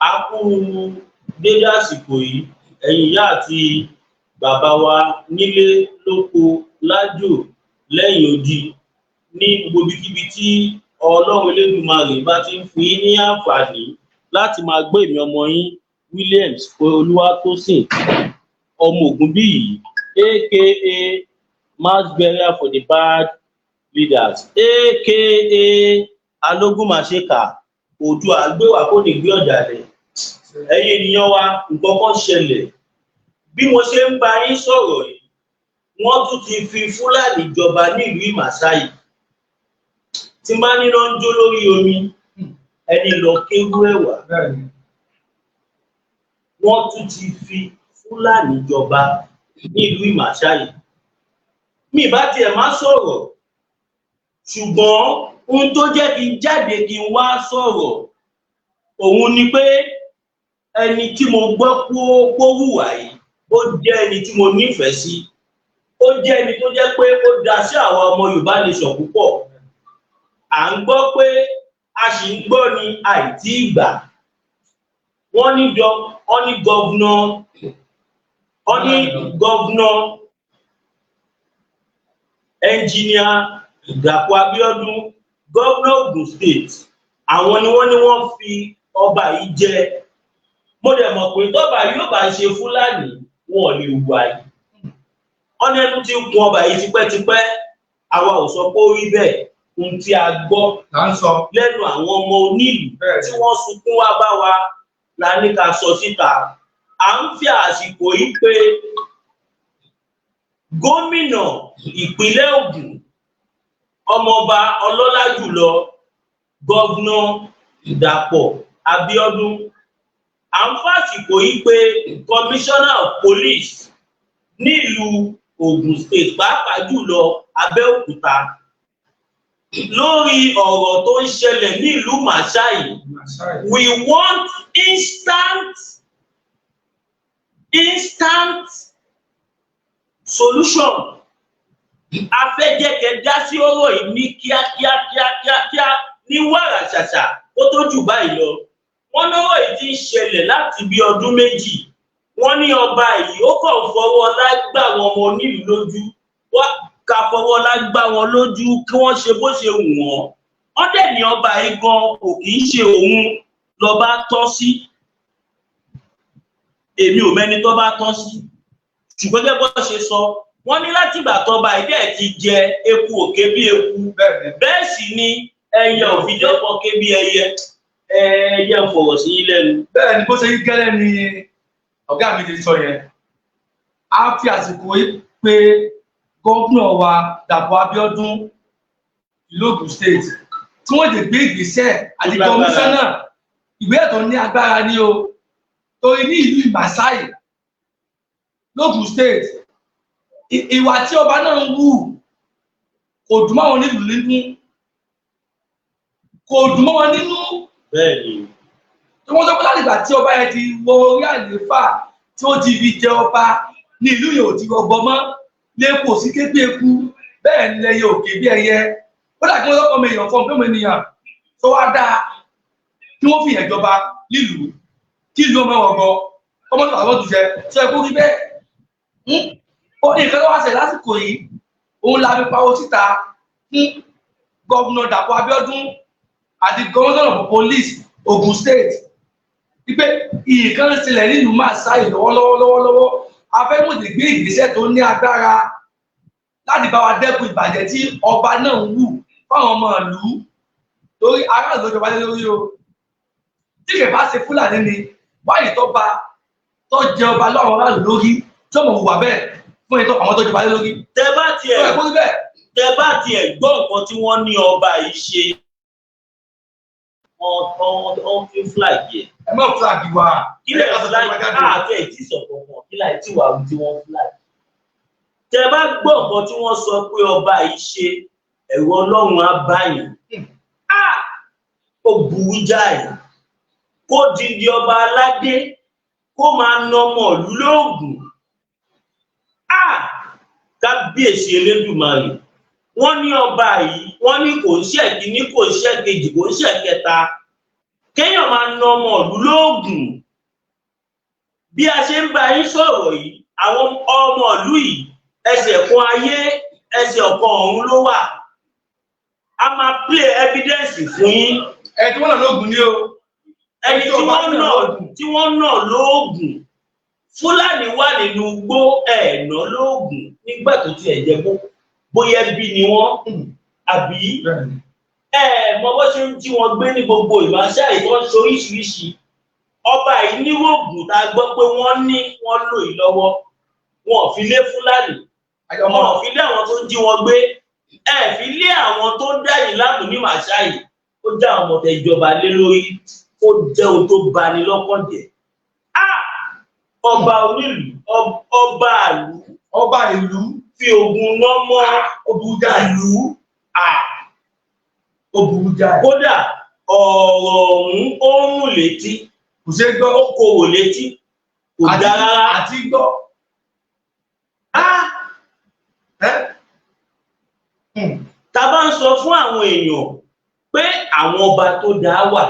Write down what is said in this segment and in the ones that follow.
A kú dédé àsìkò yìí, ẹ̀yin ìyá àti bàbá wa nílé lóko lájò lẹ́yìn odi ní gbogbo ibikíbi tí Ọlọ́run Elédùmarè bá ti ń fún yín ní àǹfààní láti máa gbọ́ èmi ọmọ yín Williams Olúwatósìn ọmọ Ògúnbíyì aka mass burial for the bad leaders aka alógúnmáṣèkà Oòduà àgbéwà kò ní gbé ọ̀dàlẹ̀. Ẹ̀yin ènìyàn wa, nǹkan kan ṣẹlẹ̀. Bí mo ṣe ń bá yín sọ̀rọ̀ yìí, wọ́n tún ti fi Fúlàní jọba nílùú Ìmàsáyì. Tí máa níná ń jó lórí omi, ẹni lọ kéwú ẹ̀wà. Wọ́n tún ti fi Fúlàní jọba nílùú Ìmàsáyì. Mi bá tiẹ̀ má sọ̀rọ̀, ṣùgbọ́n ohun tó jẹ́ kí n jáde kí n wá sọ̀rọ̀ òun ni pé ẹni tí mo gbọ́ kó hùwà yìí ó jẹ́ ẹni tí mo nífẹ̀ẹ́ sí. Ó jẹ́ ẹni tó jẹ́ pé ó dá sí àwọn ọmọ Yorùbá nation púpọ̀. À ń gbọ́ pé a sì ń gbọ́ ní àìtí ìgbà. Wọ́n ní gọ́vnọ̀ ẹnjìníà Dàpọ̀ Abíọ́dún, gọ́vnọ̀ Ògùn State, àwọn ni wọ́n fi ọba yìí jẹ. Mo dẹ̀ mọ̀ pé tọ́ba yóò bá ṣe Fúlàní wọn ò lè hùwà yìí. Wọ́n ní ẹnu tí ń kun ọba yìí tipẹ́tipẹ́, àwa ò sọ pé ó rí bẹ́ẹ̀. Ohun tí a gbọ́ lẹ́nu àwọn ọmọ onílù tí wọ́n sunkún wá bá wa la ní ká sọ síta. À ń fi àsìkò yìí pé gómìnà ìpínlẹ̀ Ògùn, ọmọọba ọlọ́lá jùlọ gọ́vnọ̀ Dàpọ̀ Abíọ́dún. À ń fàsìkò yìí pé commissioner of police nílùú Ògùn State, pàápàá jùlọ Abẹ́òkúta, lórí ọ̀rọ̀ tó ń ṣẹlẹ̀ nílùú Màsáyì. We want instant solution. A fẹ́ jẹ́ kẹ́ dá sí ọ̀rọ̀ yìí ní kíákíá ní wàrà ṣàṣà kó tó jù báyìí lọ. Wọ́n lọ́rọ̀ yìí ti ń ṣẹlẹ̀ láti bí ọdún méjì. Wọ́n ní ọba yìí ó kàn fọwọ́ lágbà wọn ọmọ onílùú lójú. Wọ́n ká fọwọ́ lágbà wọn lójú kí wọ́n ṣe bó ṣe wù wọ́n. Wọ́n dẹ̀ ní ọba yìí gan kò kì í ṣe òun lọ́ba tọ́ sí. Èmi ò mẹ́ni tó bá tọ́ sí. Ṣùgbọ́n gẹ́gẹ́ bó ṣe sọ, wọ́n ní láti ìgbà tọ́ba yìí dẹ̀ ti jẹ eku òkè bí eku. Bẹ́ẹ̀ sì ni ẹyẹ òfìjọ́ kan ké bí ẹyẹ. Ẹyẹ ń fọ̀rọ̀ sí yín lẹ́nu. Bẹ́ẹ̀ ni bó ṣe gẹ́lẹ́ ni ọ̀gá mi ti sọ yẹn. A fi àsìkò yìí pé gómìnà wa Dàpọ̀ Abíọ́dún ìlú Ògùn State tí wọ́n lè gbé ìgbésẹ̀ àti kọmíṣánná ìwé ẹ̀tọ́ ní agbára ní o. Torí ní ìlú Ìmàsáyì l'Ògùn State, ìwà tí ọba náà ń wù kò dùn mọ́ wọn nílùú nínú. Kò dùn mọ́ wọn nínú. Bẹ́ẹ̀ni. Tí wọ́n sọ pé láti ìgbà tí ọba yẹn ti wọ orí àlééfà tí ó ti fi jẹ ọba ní ìlú yẹn ò ti rọgbọ mọ́, lẹ́kọ̀ọ́ sí kété eku, bẹ́ẹ̀ ni ẹyẹ òkè bí ẹyẹ. Ó dà kí wọ́n lọ́kọ́ mi èèyàn fún ọmọ ènìyàn tó wá dáa kí wọ́n fìyàn jọba nílùú kí ìlú ọmọ ọgbọ ọmọ tó àwọn òtúnṣe tó ẹkú rí bẹ́ẹ̀. Ó ní ìfẹ́ lọ́wọ́ àṣẹ lásìkò yìí, òun la fi pawó síta fún gọ́vnọ̀ Dàpọ̀ Abíọ́dún àti commissioner of police Ògùn State. Wípé ìkan ń ṣẹlẹ̀ nílùú Màsáyì lọ́wọ́lọ́wọ́. A fẹ́ mú ìgbé ìgbésẹ̀ tó ní agbára láti bá wa dẹ́kun ìbàjẹ́ tí ọba náà ń wù fáwọn ọmọ ìlú. Torí aráàlú ìjọba lé lórí o. Tí kò bá ṣe Fúlàní ni wáyé tó jẹ ọba lọ́wọ́ aráàlú lórí tí ọmọ òwúwà bẹ́ẹ̀ fún ètò àwọn tó jọba lé lórí. Tẹ bá tiẹ̀ gbọ́ nǹkan tí wọ́n ní ọba yìí ṣe, wọ́n fi flag yẹ. Ẹ má flag wa. Kí lè flag káàkiri ẹ̀ tí sọ̀kọ̀ mọ̀ kí láì tí wàá tí wọ́n flag. Tẹ bá gbọ́ nǹkan tí wọ́n sọ pé ọba yìí ṣe, ẹ̀rù Ọlọ́run á bá yín. Ó burú jáì. Kó di ọba aládé kó máa ná ọmọ ìlú lóògùn. Kábíyèsí Elédùmarè. Wọ́n ní ọba yìí, wọ́n ní kò ń ṣe kíní, kò ń ṣe kejì, kò ń ṣe kẹta. kéèyàn máa na ọmọ ìlú lóògùn. Bí a ṣe ń bá yín sọ̀rọ̀ yìí, àwọn ọmọ ìlú yìí ẹsẹ̀ kan ayé ẹsẹ̀ ọ̀kan ọ̀run ló wà. A máa play evidence fún yín. Ẹ tí wọ́n nà lóògùn ni o. Ẹni tí wọ́n nà lóògùn. Fúlàní wà nínú igbó ẹ̀ẹ̀nà lóògùn nígbà tó ti ẹ̀jẹ̀ bóyá bí ni wọ́n àbí mọ bó ṣe ń jí wọn gbé ní gbogbo ìmáṣá ìwọ́n ṣe oríṣiríṣi. Ọba yìí ní oògùn tá a gbọ́ pé wọ́n lò yìí lọ́wọ́. Wọn ò fi lé Fúlàní. Wọn ò fi lé àwọn tó ń jí wọn gbé. Ẹ fi lé àwọn tó ń dá yìí láàmú ní màṣá yìí. Ó já àwọn ọmọ tẹ ìjọba lé lórí. Ó jẹ́ ohun tó bani lọ́kàn jẹ́. Ọba onílù, ọba ìlú fi ogun lọ́mọ òbúdà ìlú. Òbúdà. Kódà ọ̀rọ̀ ọ̀hún ó ń rùn létí. Kò ṣe gbọ́. Ó korò létí. Kò dára àti gbọ́. Ta bá ń sọ fún àwọn èèyàn pé àwọn ọba tó dáa wà,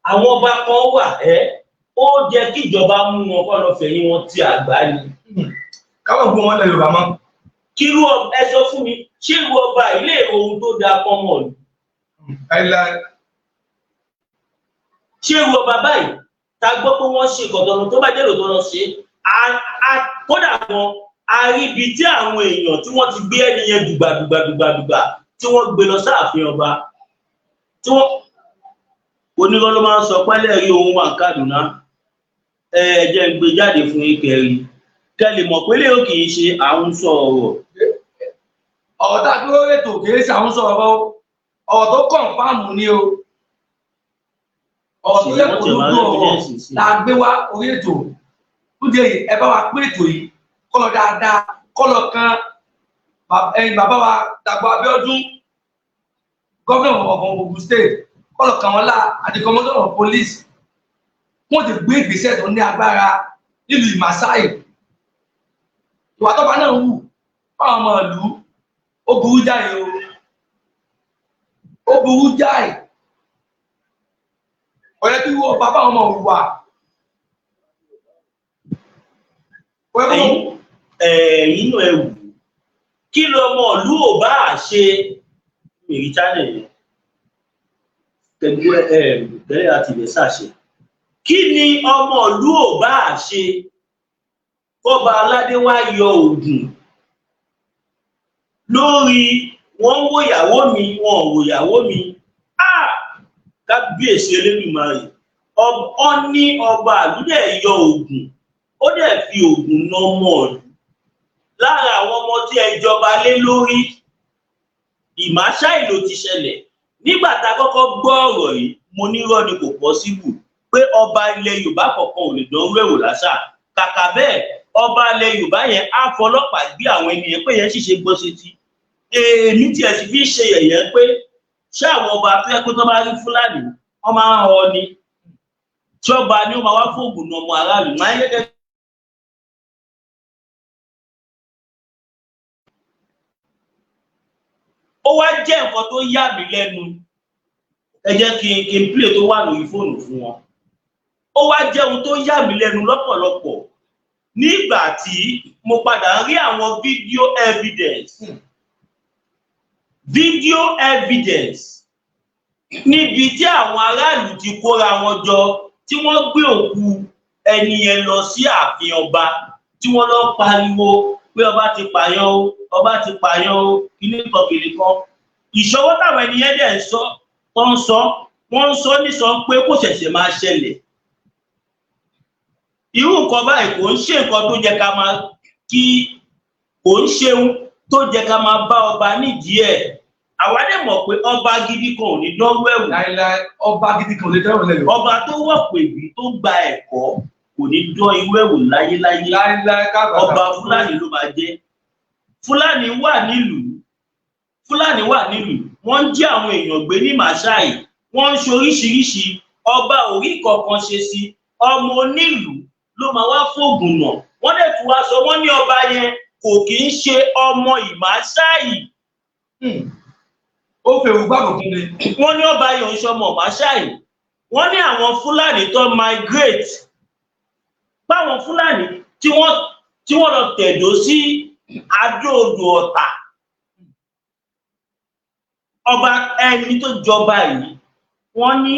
àwọn ọba kan wà ó jẹ́ kí ìjọba mú wọn kọ́ lọ fẹ̀yìn wọn ti àgbá ni. Káwọn gbọ́ wọn lẹ Yorùbá mọ́. Kírú ẹ sọ fún mi, ṣé irú ọba ilé ohun tó dáa kọ́ mọ̀ ni? Ṣé irú ọba báyìí ta gbọ́ pé wọ́n ṣe ìkọ̀tọ̀nù tó bá jẹ́ lòtọ́ lọ ṣe kódà wọn a rí ibi tí àwọn èèyàn tí wọ́n ti gbé ẹni yẹn dùgbàdùgbà tí wọ́n gbé lọ sáàfin ọba tí wọ́n onírọ́ ló máa ń sọ pẹ́lẹ́ rí ohun wà Kaduna. Jẹ́ ń gbé jáde fún ìkẹrì kẹ́lẹ̀ mọ̀ pé lè ó kìí ṣe àwọn sọ̀rọ̀. Ọ̀tá tó rètò kìí ṣe àwọn sọ̀rọ̀ ọ̀rọ̀ tó kọ̀ǹfàmù ni o. Ọ̀rọ̀ tó yẹ kó lójú ọ̀rọ̀ la gbé wá orí ètò. Lóde yìí ẹ bá wa pé ètò yìí kọ́lọ̀ dáadáa kọ́lọ̀ kan bàbá wa Dàpọ̀ Abíọ́dún gómìnà ọ̀gbọ̀n Ògùn state kọ́lọ̀ kan wọn lá àti commissioner of police. Wọ́n ti gbé ìgbésẹ̀ tó ní agbára nílùú Ìmàsáyì. Ìwà tọ́ba náà wù fáwọn ọmọ ìlú ó burú jáì o. Ó burú jáì. Ọ̀rẹ́ tí wọ́n bàbá ọmọ òwúwà. Inú ẹ̀wù kí lọmọ ìlú ò bá ṣe èyí channel yẹn tẹ́lẹ̀ àti ìbẹ̀ ṣàṣe. Kí ni ọmọ ìlú ò bá ṣe kọ́ba aládé wá yọ ògùn lórí wọ́n wò ìyàwó mi wọ́n wò ìyàwó mi. Kábíyèsí Elédùmarè ọ ní ọba àlúdẹ̀ yọ ògùn ó dẹ̀ fi ògùn ná mọ́ ọ̀lú. Lára àwọn ọmọ tí ẹ jọba lé lórí Ìmásáyì ló ti ṣẹlẹ̀. Nígbà tá a kọ́kọ́ gbọ́ ọ̀rọ̀ yìí mo nírọ́ ni kò pọ́síbù pé ọba ilẹ̀ Yorùbá kọ̀ọ̀kan ò lè dánwó ẹ̀wò láṣà. Kàkà bẹ́ẹ̀ ọba ilẹ̀ Yorùbá yẹn á fọlọ́pàá gbé àwọn ènìyàn pé yẹn sì ṣe gbọ́ sétí. Èmi tiẹ̀ sì fi ṣe yẹ̀yẹ́ pé ṣé àwọn ọba tó yẹ pé tó bá rí Fúlàní wọ́n máa ń họ ni tí ọba ni ó máa wá fóògùn náà ọmọ aráàlú máa ń yẹ́gẹ́. Ó wá jẹ́ nǹkan tó yà mí lẹ́nu. Ẹ jẹ́ kí n play tó wà lórí fóònù fún wọn. Ó wá jẹ́ ohun tó yà mí lẹ́nu lọ́pọ̀lọpọ̀ nígbà tí mo padà rí àwọn video evidence níbi tí àwọn aráàlú ti kóra wọn jọ tí wọ́n gbé òkú ẹni yẹn lọ sí ààfin ọba tí wọ́n lọ pariwo pé ọba ti pààyàn o ọba ti pààyàn o kíní kan. Ìṣọwọ́ táwọn ẹni yẹn dẹ̀ ń sọ wọ́n ń sọ nísọ pé kò ṣẹ̀ṣẹ̀ máa ṣẹlẹ̀. Irú nǹkan báyìí kò ń ṣe nǹkan tó jẹ́ ká máa kò ń ṣeun tó jẹ́ ká máa bá ọba nídìí ẹ̀. Àwa dẹ̀ mọ̀ pé ọba gidi kan ò ní dánwó ẹ̀wù. Láíláí ọba gidi kan ò lè dánwó ẹ̀wù. Ọba tó wọ̀ pèbí tó gba ẹ̀kọ́ kò ní dán irú ẹ̀wù láyéláyé. Láíláí kábàtà. Ọba Fúlàní ló máa jẹ́. Fúlàní wà nílùú. Wọ́n ń jí àwọn èèyàn gbé ní Ìmásáyì. Wọ́n ń ṣe oríṣiríṣi. Ọba ò rí kankan ṣe sí. Ọmọ onílùú ló máa wá fóògùn náà. Wọ́n dẹ̀ tún wá sọ wọ́n ní ọba yẹn kò kì í ṣe ọmọ Ìmásáyì. Ó fẹ́ òun gbàgbọ́ fún mi. Wọ́n ní ọba yẹn ń ṣọmọ Ìmásáyì. wọ́n ní àwọn Fúlàní tó migrate báwọn Fúlàní tí wọ́n lọ tẹ̀dó sí Adó-Odò Ọ̀tà ọba ẹni tó jọba yìí wọ́n ní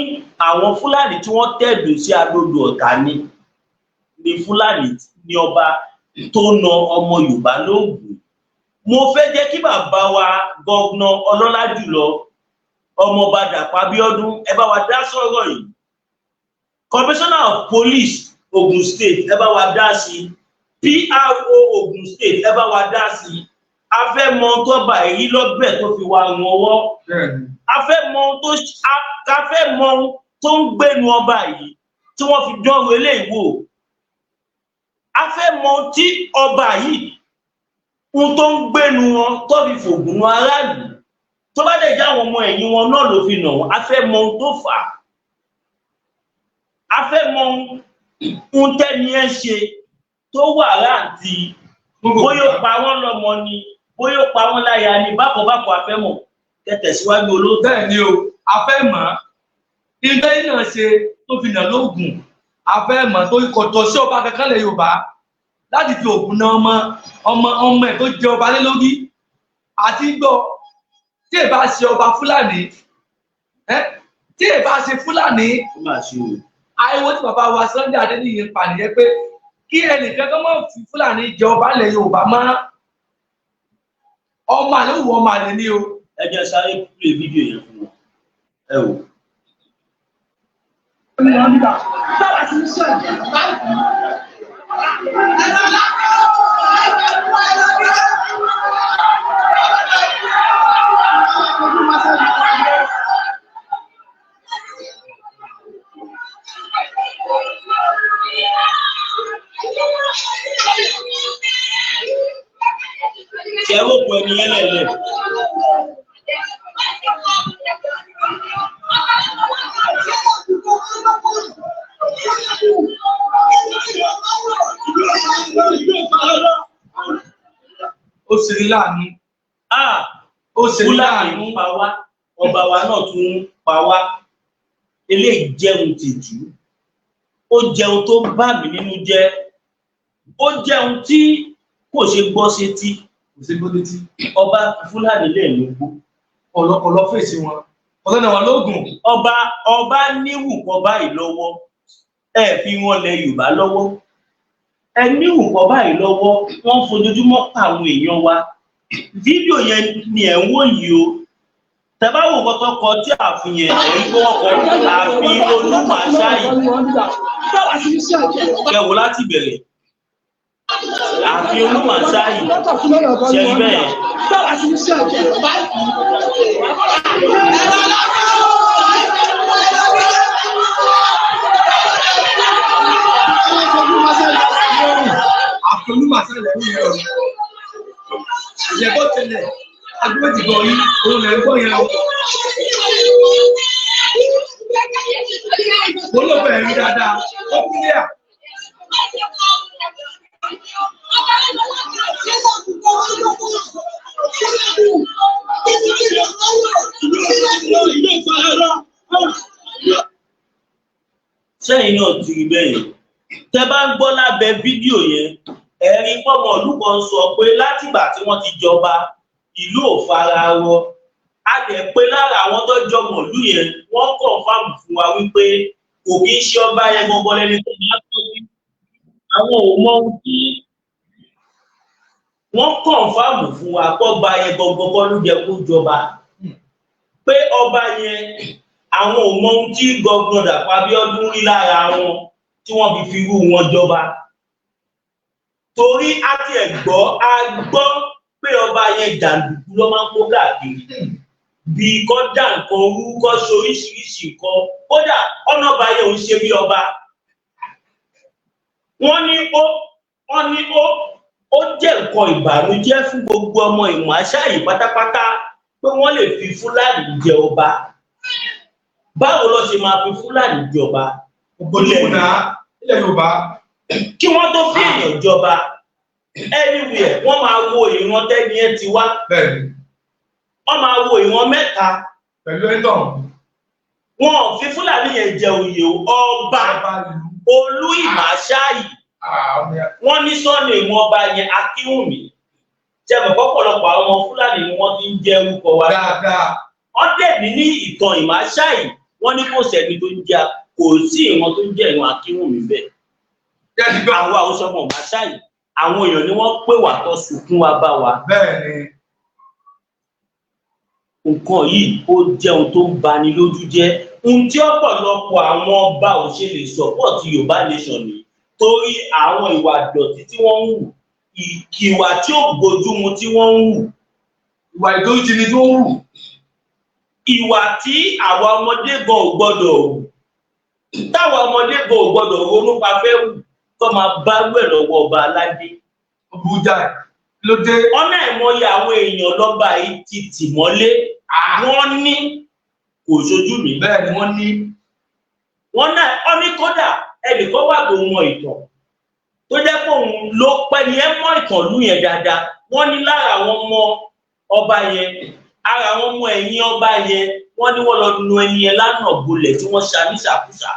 àwọn Fúlàní tí wọ́n tẹ̀dó sí Adó-Odò Ọ̀tà ni Fúlàní ní ọba tó na ọmọ Yorùbá lóògùn. Mo fẹ́ jẹ́ kí bàbá wa gọ́vnà ọlọ́lá jùlọ ọmọọba Dàpọ̀ Abíọ́dún ẹ bá wa dá sọ̀rọ̀ yìí. Commissioner of Police Ogun State ẹ bá wa dá sí. PRO Ogun State ẹ bá wa dá sí. A fẹ́ mọ tó bá èyí lọ́gbẹ̀ tó fi wà ràn ọwọ́. A fẹ́ mọ tó ń gbénu ọba yìí tí wọ́n fi dánwò eléyìí wò. A fẹ́ mọ tí ọba yìí ohun tó ń gbénu wọn tó fi fògùn aráàlú tó bá dẹ̀ jẹ́ àwọn ọmọ ẹ̀yìn wọn náà ló fi nà wọ́n. A fẹ́ mọ ohun tó fà á. A fẹ́ mọ ohun tẹ́ni ẹ ṣe tó wà láǹtí bóyá ó pa wọ́n lọ́mọ ni bóyá ó pa wọ́n láya ni bákọ̀bákọ̀ a fẹ́ mọ̀ kẹtẹ̀síwájú olóòtú. Bẹ́ẹ̀ ni o a fẹ́ mọ̀ ilé náà ṣe tó fi nà lóògùn a fẹ́ mọ̀ tó kọ̀tọ̀ sí ọba kankan lẹ̀ Yorùbá láti fi ògùn náà ọmọ ẹ̀ tó jẹ ọba lé lórí àti gbọ́ tí ẹ bá ṣe ọba Fúlàní tí ẹ bá ṣe Fúlàní ariwo tí bàbá wa Sunday Adéníyì ń pànìyàn pé kí ẹnìkan kan máa fi Fúlàní jẹ ọba lẹ̀ Yorùbá mọ́ ọmọ àlè wù ọmọ àlè ní o. Ẹ jẹ́ sáré play fídíò yẹn fún wọn ẹ wò. Ṣé ẹ wọ́pọ̀ ẹni yẹn lẹ̀lẹ̀? Ó ṣe ní láàánú. Ó ṣe ní láàánú. Fúlàní ń pa wá, ọba wa náà tún ń pa wá. Eléyìí jẹun tìjú. Ó jẹun tó bà mí nínú jẹ́. Ó jẹun tí kò ṣe gbọ́ sétí. Kò ṣe gbọ́ létí. Ọba Fúlàní lè ló gbó. Ọ̀lọ́ fèsì wọn. Ọ̀lọ́ náà wà lóògùn. Ọba níwù kọ́ báyìí lọ́wọ́. Ẹ fi wọn lẹ Yorùbá lọ́wọ́. Ẹ níwù kọ́ báyìí lọ́wọ́. Wọ́n fojoojúmọ́ pa àwọn èèyàn wa. Fídíò yẹn ni ẹ̀ ń wò yìí o. Tẹ́bá wò kọ́kọ́ kọ tí àfihàn ẹ̀rí kó wọ́n kọ àfihàn Olúmàṣáyì. Kẹwò láti bẹ̀rẹ̀. Àfihàn Olúmàṣáyì. Ṣé rí bẹ́ẹ̀? Àfihàn Olúmàṣáyì lẹ́yìn ẹ̀rọ. Ìyẹ̀bọ̀ tẹ̀lẹ̀. Agbóhùndìbò yìí, òun lè gbọ́ yẹn o. Mo ló bẹ̀rẹ̀ rí dáadáa, ó kílíà. Sẹ́yìn náà ti rí bẹ́ẹ̀. Tẹ́ bá ń gbọ́ lábẹ́ fídíò yẹn, ẹ̀rí pọ́mọ ìlú kan sọ pé látìgbà tí wọ́n ti jọba ìlú ò fara rọ. A dẹ̀ pé lára àwọn tó jọmọ ìlú yẹn wọ́n kọ̀ǹfàmù fún wa wípé kò kí ń ṣe ọba yẹn gbọgbọ lẹni tó máa tọ́jú. Àwọn ò mọ ohun tí wọ́n kọ̀ǹfàmù fún wa kọ́ba yẹn gbọgbọ kọ́ ló jẹ kó jọba. Pé ọba yẹn àwọn ò mọ ohun tí gọ́vnà Dàpọ̀ Abíọ́dún rí lára wọn tí wọ́n fi irú wọn jọba. Torí a ti ẹ̀ gbọ́ pé ọba yẹn jàǹdùkú ló máa ń kó káàkiri bí kọ́ dà nǹkan orú kọ́ ṣe oríṣiríṣi nǹkan kódà ọ̀nà ọba yẹn ò ń ṣe bí ọba. Wọ́n ní ó jẹ́ nǹkan ìbànújẹ́ fún gbogbo ọmọ Ìmọ̀-Àṣáyì pátápátá pé wọ́n lè fi Fúlàní jẹ ọba. Báwo ló ṣe máa fi Fúlàní jẹ ọba? Ilẹ̀ Yorùbá. Kí wọ́n tó fi èèyàn jọba anywhere wọ́n máa wo ìran tẹ́ni ẹ ti wá. Bẹ́ẹ̀ni. Wọ́n máa wo ìran mẹ́ta. Pẹ̀lú ẹ̀tọ́. wọn fi Fúlàní yẹn jẹ oyè ọba Olú Ìmáṣáyì. Wọ́n ní sọ́ọ̀nì ìwọ̀n ọba yẹn Akínwùmí. Jẹ́mọ̀ pọ̀pọ̀lọpọ̀ àwọn ọmọ Fúlàní ni wọ́n ti ń jẹ́ orúkọ wa. Wọ́n dẹ̀bi ní ìtàn Ìmáṣáyì, wọ́n ní kò sẹ́ni tó ń jẹ́ kò sí ìwọ̀n tó ń jẹ́ ìwọ̀n Akínwùmí bẹ́ẹ̀. Àwọn Haúsá ọmọ Ìmáṣáyì, àwọn èèyàn ni wọ́n pè wá tó sunkún wa bá wa. Nǹkan yìí ó jẹ́ ohun tó ń bani lójú jẹ́. Ohun tí ọ̀pọ̀lọpọ̀ àwọn ọba ò ṣe lè support Yorùbá nation ni torí àwọn ìwà ìdọ̀tí tí wọ́n ń wù, ìwà tí ò bójúmu tí wọ́n ń wù, ìwà ìdójútì ni tó ń wù, ìwà tí àwa ọmọdé gan ò gbọ́dọ̀ wù, táwa ọmọdé gan ò gbọ́dọ̀ ronú pa fẹ́ wù tó máa bá wẹ̀ lọ́wọ́ ọba aládé. Abuja ló dé. Ọ̀nà ìmọ̀ye àwọn èèyàn lọ́ba yìí ti tì mọ́lé. Wọ́n ní kò ṣojú mi. Bẹ́ẹ̀ ni wọ́n ní. Wọ́n náà ọ ní kódà ẹnìkan wà tó mọ ìtàn tó jẹ́ pé òun ló pẹ́ ni ẹ mọ̀ ìtàn lú yẹn dáadáa. Wọ́n ní lára àwọn ọmọ ọba yẹn, ara àwọn ọmọ ẹ̀yìn ọba yẹn, wọ́n ní wọ́n lọ nu ẹni yẹn lánàá gbolẹ̀ tí wọ́n ṣa ní ṣàkúṣà.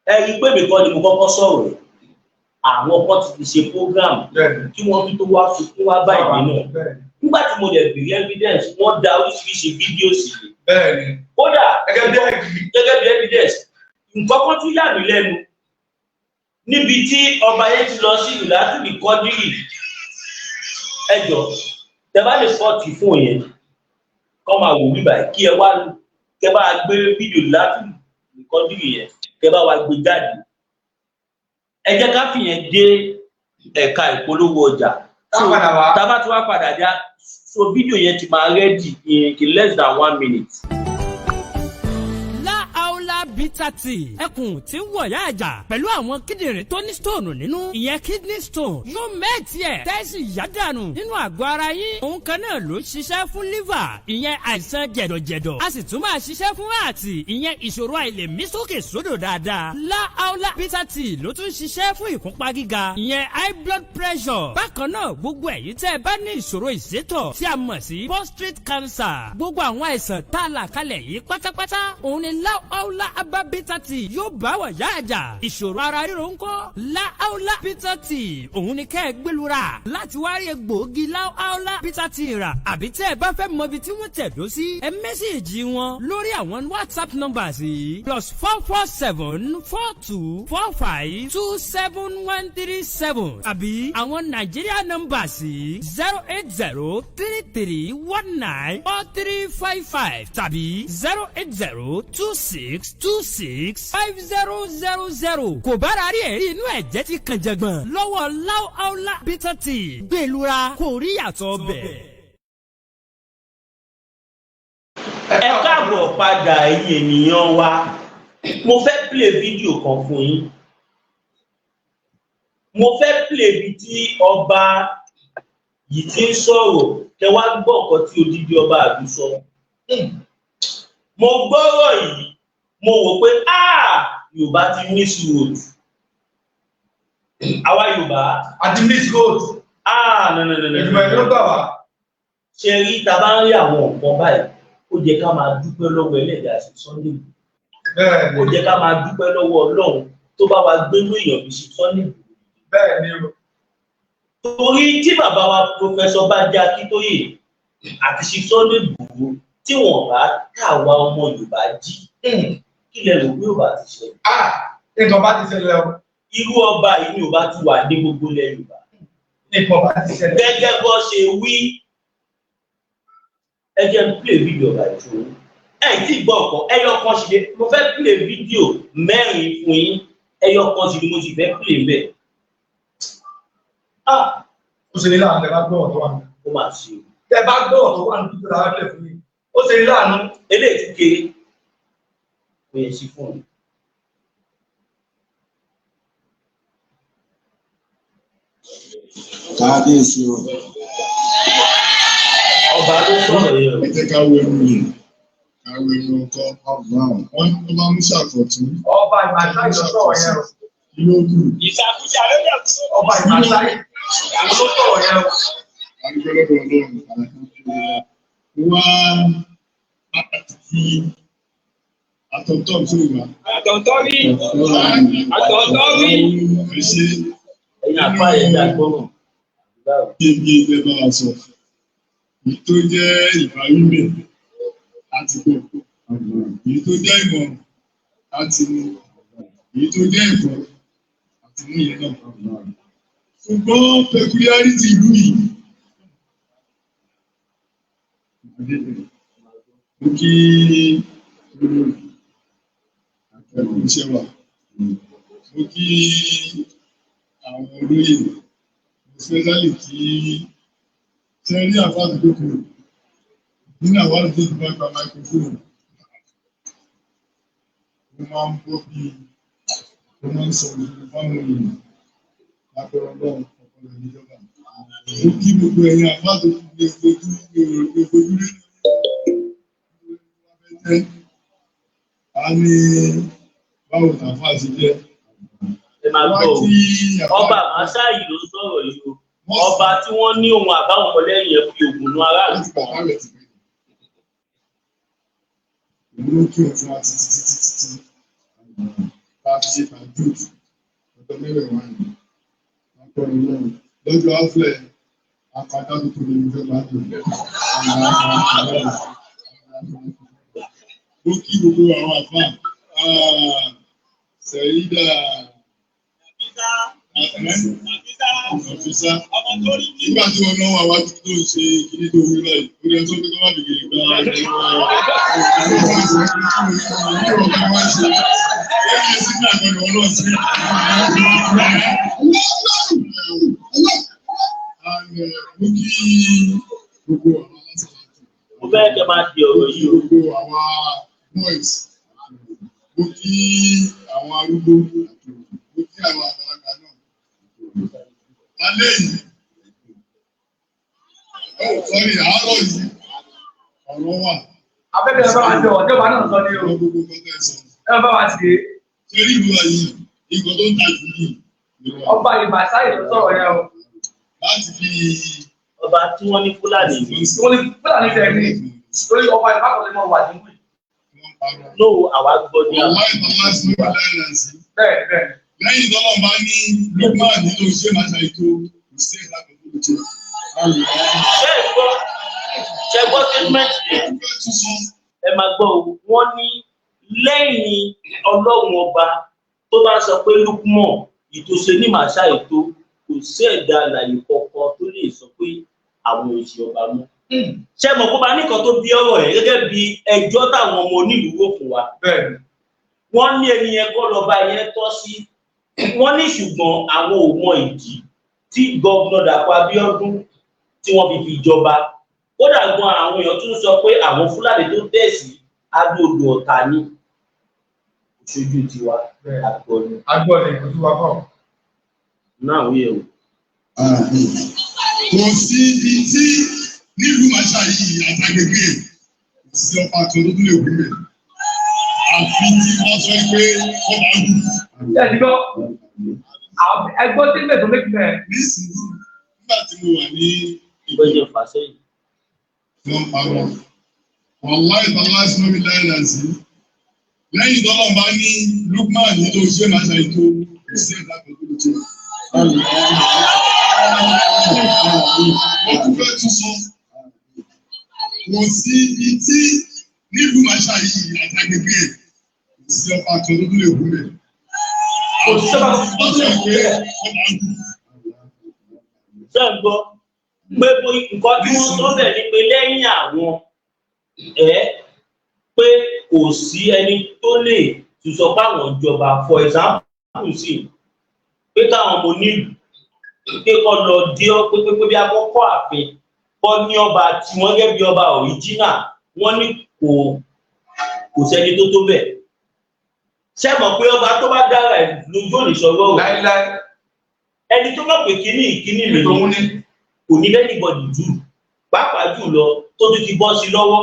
Ẹ rí i pé mi kọ́ ni mo kọ́kọ́ sọ̀rọ̀ rẹ̀. Àwọn kan ti fi ṣe program kí wọ́n fi tó wá sunkún wá bá ìwé náà. Nígbà tí mo dẹ̀ bèrè evidence, wọ́n da oríṣiríṣi fídíò sí i. Bẹ́ẹ̀ni. Kódà gẹ́gẹ́ bí evidence, nǹkan kan tún yà mí lẹ́nu. Níbi tí ọba yẹn ti lọ sí ìlú láti lè kọ́dírì. Ẹ jọ, tẹ bá lè fọ́ọ̀tì fún yẹn, kọ́ máa wò wíbà kí ẹ wá kẹ bá gbé fídíò láti lè kọ́dírì yẹn, kẹ bá wá gbé jáde. Ẹ jẹ́ ká fìyẹn dé ẹ̀ka ìpolówó ọjà. Tábà tí wàá padà dá, so fídíò yẹn ti máa rẹ́dì in less than 1 minute. Bitter tea ẹkùn tí ń wọ̀yá àjà pẹ̀lú àwọn kíndìnrín tó ní stone nínú ìyẹn kidney stone yóò mẹ́ẹ̀tì ẹ̀ tẹ́sí yádànù nínú àgọ́ ara yín òun kan náà ló ṣiṣẹ́ fún liver ìyẹn àìsàn jẹ̀dọ̀jẹ̀dọ̀ a sì tún máa ṣiṣẹ́ fún ààtì ìyẹn ìṣòro àìlèmí sókè sódò dáadáa láàólà bitter tea ló tún ṣiṣẹ́ fún ìkúnpá gíga ìyẹn high blood pressure bákan náà gbogbo ẹ̀yin tẹ́ ẹ bá ní ìṣòro ìsétọ̀ tí a mọ̀ sí prostate cancer gbogbo àwọn àìsàn tá a là kalẹ̀ yìí pátápátá òun ni láàólà Aba bitter tea yóò bá wà yá àjà ìṣòro ara ríro ńkọ́ láàólà bitter tea òun ni kẹ́ ẹ gbẹlura láti wá rí egbòogi láàólà bitter tea rà àbí tẹ́ ẹ bá fẹ́ mọ ibi tí wọ́n tẹ̀dó sí ẹ mẹ́sẹ̀gì wọn lórí àwọn WhatsApp numbers yìí +44742452737 àbí àwọn Nigeria numbers yìí 08033194355 tàbí 08026265000 kò bára rí ẹ̀rí inú ẹ̀jẹ̀ ti kàn jẹ̀gbọ̀n lọ́wọ́ láàólà bitter tea gbẹ̀lura kò rí yàtọ̀ bẹ̀. Ẹ káàbọ̀ padà ẹ̀yin ènìyàn wa, mo fẹ́ play fídíò kan fún yín. Mo fẹ́ play bí tí ọba yìí ti ń sọ̀rọ̀ kẹ wá gbọ́ nǹkan tí odidi ọba àbí sọ. Mo gbọ́rọ̀ yìí, mo wò pé Yorùbá ti miss road. Àwa Yorùbá a ti miss road. No. Ìgbìmọ̀ ìlú gbà wá. Ṣé rí ta bá ń rí àwọn nǹkan báyìí, ó jẹ́ ká máa dúpẹ́ lọ́wọ́ Ẹlẹ́dàá sí Sunday. Ó jẹ́ ká máa dúpẹ́ lọ́wọ́ Ọlọ́run tó bá wa gbé ló èèyàn bí sí Sunday. Bẹ́ẹ̀ ni o. Torí tí bàbá wa Professor Banji Akíntóyè àti sí Sunday Igboho tí wọ́n bá káwa ọmọ Yorùbá jí, kí lẹ rò pé ó bá ti ṣẹlẹ̀? Nǹkan bá ti ṣẹlẹ̀ o. Irú ọba yìí ni ò bá ti wà ní gbogbo ilẹ̀ Yorùbá. Nǹkan bá ti ṣẹlẹ̀. Gẹ́gẹ́ bó ṣe wí, ẹ jẹ́ n play fídíò ọba ìṣòro. Ẹ tí gbọ́ ọ̀kan, ẹyọ kan ṣe mo fẹ́ play fídíò 4 fún yín, ẹyọ kan ṣe ni mo sì fẹ́ play bẹ́ẹ̀. Ó ṣe ní láàánú ẹ bá gbọ́ ọ̀tọ̀ wà ní. Ó máa ṣe. Ẹ bá gbọ́ ọ̀tọ̀ wà ní títí lára lẹ̀ fún yín. Ó ṣe ní láàánú. Eléyìí ti kéré. Ó yẹ sí fún mi. Kábíyèsí o. Ọba ló sọ̀rọ̀ yẹn o. Ẹ jẹ́ ká wo ẹnu yìí. Ká wo ẹnu ọkọ Brown. Wọ́n máa ń ṣàkọ̀tún. Ọba Ìmáṣáyì ló sọ̀rọ̀ yẹn o. Kí ló kù? Ìṣàkóso àlejò fún Ọba Ìmáṣáyì ló sọ̀rọ̀ yẹn o. Adúgbò lọ́dọ̀ Ọlọ́run. àti àtọ̀tọ̀ tó wà. Àtọ̀tọ̀ rí. Àtọ̀tọ̀ rí. Ẹ ṣe ẹ̀yin àpá ẹ̀dá gbọ́ràn. bí ẹgbẹ́ bá wa sọ. Èyí tó jẹ́ ìbáwímẹ̀ láti gbọ́. Èyí tó jẹ́ ìmọ̀ láti mú. Èyí tó jẹ́ ẹ̀kọ́ àti mú yẹn náà. Ṣùgbọ́n peculiarity ìlú yìí. Mo kí iṣẹ́ wà. Mo kí àwọn olóyè, especially kí sẹ́rí àfáàdì tó kúrò nínú àwọn àdúgbò tó bá gba microphone. Mo máa ń gbọ́ bí mo máa ń sọ ìlú fáwọn èèyàn lápẹ̀rẹ̀ ọlọ́run ọ̀pọ̀lọpọ̀ ìjọba. Mo kí gbogbo ẹ̀yin àfáàdì tó lè fojú rí. A ní báwo tàfà sí jẹ́. Ẹ máa gbọ́ ọba àmáṣáyì ló sọ̀rọ̀ yìí o. Ọba tí wọ́n ní ohun àbáwọn ọmọlẹ́yìn ẹ̀ fi ògùn nu aráàlú. Ìlú kí o fún wa títí. Láti ṣe pàdé ọ̀dọ́ mẹ́rẹ̀ wá ní. Akọrin lọ́rùn. Lọ́jọ́ áfẹ́ àpàdá tó tóbi ní fẹ́ máa dùn. Ó kí gbogbo àwọn àfáà. Sẹ̀yídà Àfísá. Nígbà tí wọ́n náà wà wájú tó ń ṣe kìíní tó wí láì, ó rẹ̀ tó gbẹ́gbẹ́ máa bèèrè gbá Mo fẹ́ kẹ́ máa di ọ̀rọ̀ yìí o. Gbogbo àwọn boys. Mo kí àwọn arúgbó, mo kí àwọn àgbàlagbà náà. Alẹ́ yìí, sọ́rí àárọ̀ yìí, ọ̀rọ̀ wà. Abẹ́bẹ̀ ẹ bá wa jọ ọjọ́ba náà sọ ní o. Ọ̀rọ̀ gbogbo kọ́tẹ́ sọ. Ẹ bá wa ti dé. Torí ìlú ayé, nǹkan tó ń ta jù yìí. Ọba ìbàṣáyè ló sọ̀rọ̀ yẹn o. Láti fi Ọba tí wọ́n ní Fúlàní ní. Wọ́n ní Fúlàní tẹ̀ ní. Torí ọba ìbákọ̀lẹ́ náà wà nínú ì. No, àwa gbọ́ ní àwọn àwọn. ìtọ́lá sí ní ọ̀lẹ́rẹ̀ sí. Bẹ́ẹ̀ bẹ́ẹ̀. Lẹ́yìn tọ́lọ́ bá ní Lukman nínú iṣẹ́ màṣá ètò ìṣe ìdájọ́ tó ṣe. Ṣé gbọ́ statement yẹn? Ẹ máa gbọ́ o, wọ́n ní lẹ́yìn Ọlọ́run ọba tó bá sọ pé Lukman ìtòsí ní màṣá ètò kò sí ẹ̀dá àlàyé kankan tó lè sọ pé àwọn òṣì ọba mọ́. Ṣé mọ̀ kó bá nìkan tó bí ọ̀rọ̀ ẹ̀ gẹ́gẹ́ bí ẹjọ́ táwọn ọmọ onílùú wò fún wa. Bẹ́ẹ̀ni. Wọ́n ní ẹni yẹn kọ́ lọ́ba yẹn tọ́ sí. Wọ́n ní ṣùgbọ́n àwọn ò mọ ìdí tí gọ́vnà Dàpọ̀ Abíọ́dún tí wọ́n fi jọba. Kódà gan àwọn èèyàn tún sọ pé àwọn Fúlàní tó tẹ̀sí Adó-Odò Ọ̀tà ní ìṣojú tiwa àgbọ̀nì. Agbọ́ni ojú wa kọ̀. Náà wíyẹ̀ o. Kò sí ibi tí nílùú màṣá yìí àtàgbègbè kò sí ọba kan tó tún lè wí rẹ̀. Àfi tí wọ́n sọ pé wọ́n máa ń dùn. Ẹ ti gbọ́. Ẹgbọ́n tí ń bẹ̀ tó méjì bẹ́ẹ̀. Nísìnyí, nígbà tí mo wà ní Ìgbẹ́jẹ̀ fàṣẹ́yìn. wọ́n parọ́. Wàláì tọ́lá sínú mi láìláì sí. Lẹ́yìn tọ́lọ́ bá ní Lukman nínú iṣẹ́ màṣá ètò ìṣe ìdájọ́ tó ṣe. Wọ́n tún fẹ́ tún sọ. Kò sí ibi tí nílùú màṣá yìí àtàgbègbè kò sí ọba kan tó tún lè wú rẹ̀. Kò sí ọba kan tó tún lè wú rẹ̀. Ṣé ń gbọ́ pé nǹkan tí wọ́n sọ bẹ̀ ni pé lẹ́yìn àwọn pé kò sí ẹni tó lè tún sọ pé àwọn ìjọba for example sí pé káwọn ọmọ onílùú pé kọ́ lọ dé ọ pé bí akọ́kọ́ ààfin kọ́ ní ọba tí wọ́n gẹ́gẹ́ bí ọba original wọ́n ní kò sẹ́ni tó bẹ̀. Ṣé mọ̀ pé ọba tó bá dára ẹ̀ lójú òní sọ̀rọ̀ o. Láíláí. Ẹni tó bá pè kíní mi lòun ní kò ní lẹ́yìn bọ̀dì jù pàápàá jù lọ tó tún ti bọ́ sí lọ́wọ́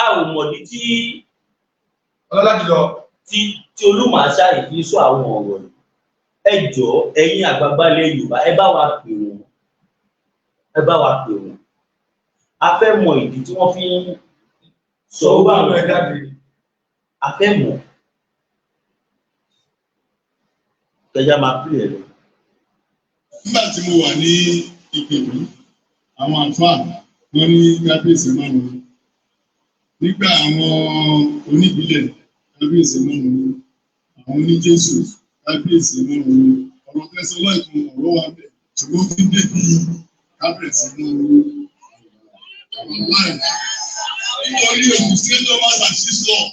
a ò mọ̀dí tí Olúmàṣá ìfi sọ àwọn ọ̀rọ̀ yìí. Ẹ jọ̀ọ́ ẹ̀yin àgbààgbà ilẹ̀ Yorùbá ẹ bá wa pè wọ́n. A fẹ́ mọ ìdí tí wọ́n sọ wá àwọn ẹ̀dá bìí. afẹ́mọ̀ kẹjá máa pè é lọ. Nígbà tí mo wà ní Ìpèbí, àwọn àfáà wọn ní kábíyèsí márùn-ún. Nígbà àwọn oníbílẹ̀ kábíyèsí márùn-ún. Àwọn oníjésù kábíyèsí márùn-ún. Ọ̀rọ̀ tẹ́sán láìpẹ́ ọ̀rọ̀ wa bẹ̀ ṣùgbọ́n ó ti dé bí kábíyèsí márùn-ún. Nítorí Ogun State Lovers and Chiefs Law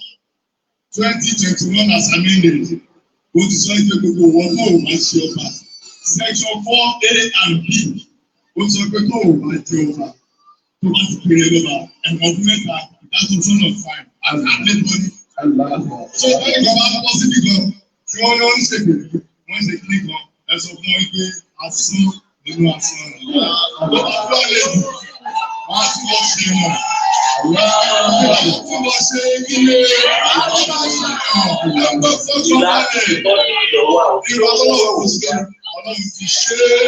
2021 as amended, ó ti sọ pé gbogbo wọn náà ò máa ṣe ọba. Section 4A and B, ó sọ pé tó ò máa jẹ ọba. Tó bá ti pèrè lọ́ba, ẹ̀wọ̀n ọdún mẹ́ta, ìdájọ́ sọ́nà fine, and everybody. So wọ́n ní bàbá bọ́ síbi kan tí wọ́n ní wọ́n ń ṣègbèrè, wọ́n ń ṣe kíní kan, ẹ sọ fún wọn pé asán nínú asán rẹ̀. Bàbá fúlọ̀ lè dùn, wọ́n á tún lọ ṣe wọn. Tún lọ ṣe ilé ẹgbẹ́ fọ́jú láti balẹ̀. tọ́jú ìdánwò àwọn Ìrọ̀lọ́wọ́ kò sí ọlọ́run ti ṣe é.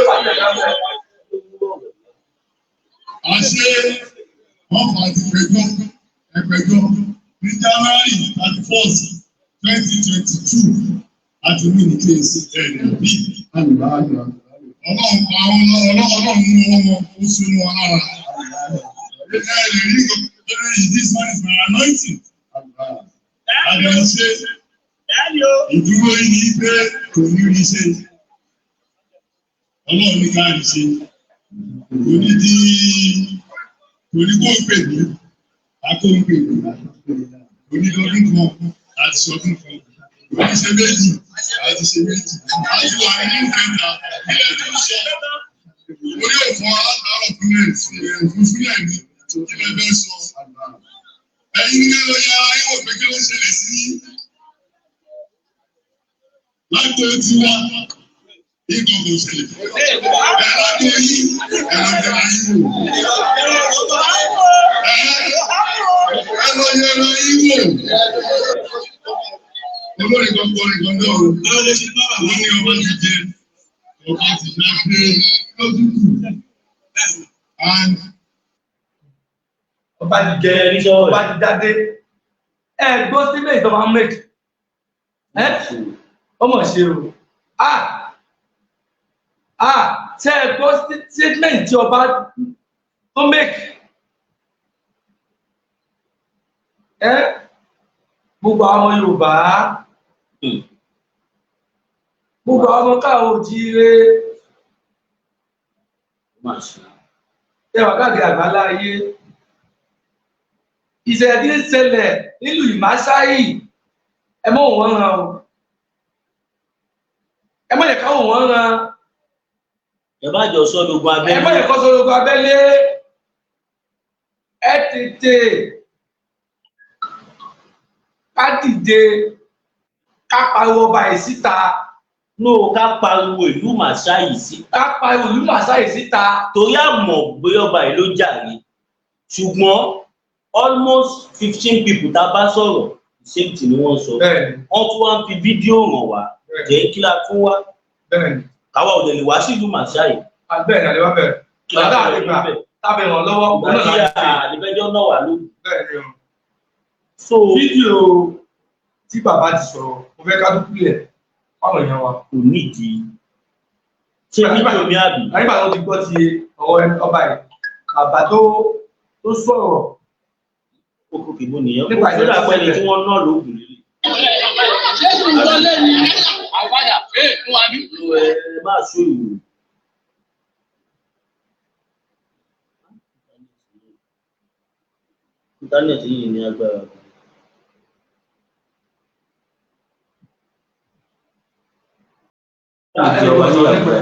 Àṣé wọ́n fà á ti ẹgbẹ́jọ́ ní January 31st, 2022 láti mú ní kéèsì ẹ̀rẹ̀ bí ọlọ́run mú ọmọ ó sún wọn lára. This man is my anointing. Àdéhùn ṣe ìdúró yìí ní pé kò ní rí ṣe. Ọlọ́run ní ká rí ṣe. Onídìí onígbò ń pè mí, akó ń pè mí. Onídọ́dún kan àti sọdún kan. Oníṣe méjì àti ṣe méjì. Àti wà ní ìkẹta ilé tó ń sọ. Orí òfin alátàárọ̀ fúnlẹ̀ fúnlẹ̀ ní ilé bẹ́ẹ̀ sọ. Ẹ̀yin ní ẹ̀rọ ya ayé pé kí ló ṣẹlẹ̀ sí lágbo tí wá nǹkan kò ṣẹlẹ̀. Lágbo yìí ẹ̀rọ jẹrẹ yìí wò. Ẹ̀rọ jẹrẹ yìí wò. Olórí kan kọrin kan náà o. Wọ́n ní ọba ti jẹ, ọba ti dá pé lọ́dún kù. Ọba ti jẹ ọba ti jáde. Ẹ gbọ́ sílé ìjọba méjì. Ọmọ ṣe o. Ṣé ẹ gbọ́ statement tí ọba tó make? Gbogbo àwọn Yorùbá, gbogbo àwọn káwọn òjíire, ẹ wà káàkiri àgbálá ayé. Ìṣẹ̀lẹ̀ tí ń ṣẹlẹ̀ nílùú Ìmásáyì, ẹ mọ̀ wọ́n ràn o. Ẹ mọ̀ yẹ káwọn wọ́n ràn. ẹ má jọ sọ́dọ̀gbọ́n abẹ́lé. Ẹ mọ̀ yẹ kọ́ sọ́dọ̀gbọ́n abẹ́lé. Ẹ tètè ká dìde ká pariwo ọba yìí síta. No, ká pariwo ìlú Ìmásáyì síta. Ká pariwo ìlú Ìmásáyì síta. Torí àmọ̀ bóyá ọba yìí ló jàre. Ṣùgbọ́n almost 15 people tá a bá sọ̀rọ̀ same thing ni wọ́n sọ. Wọ́n tún wá ń fi fídíò hàn wá. Jẹ́ kí la tún wá. Káwa ò dẹ̀ lè wá sí ìlú Ìmásáyì. Bẹ́ẹ̀ ni àdéhùn bẹ̀rẹ̀. Kí la tún wá níbẹ̀? Tábẹ̀ ràn lọ́wọ́. Àdìbẹ́jọ́ náà wà lóògùn. So fídíò tí bàbá ti sọ̀rọ̀, mo fẹ́ ká dúpẹ́ ẹ̀ fáwọn èèyàn wa. Kò nídìí. Ṣé fídíò mi àbí? Nígbà tó ti gbọ́ ti ọ̀rọ̀ ọba yìí, bàbá tó sọ̀rọ̀. Oko kìbó nìyẹn. Ó dà pẹ́ ni tí wọ́n ná lóògùn lélẹ̀. Ṣé kò ń lọ lẹ́nu? Àwàdà fún wa bí. Ẹ má sọ ìwò. Íńtánẹ̀tì yìí ní agbára. Ẹ lọ wá sí ọ̀pẹ.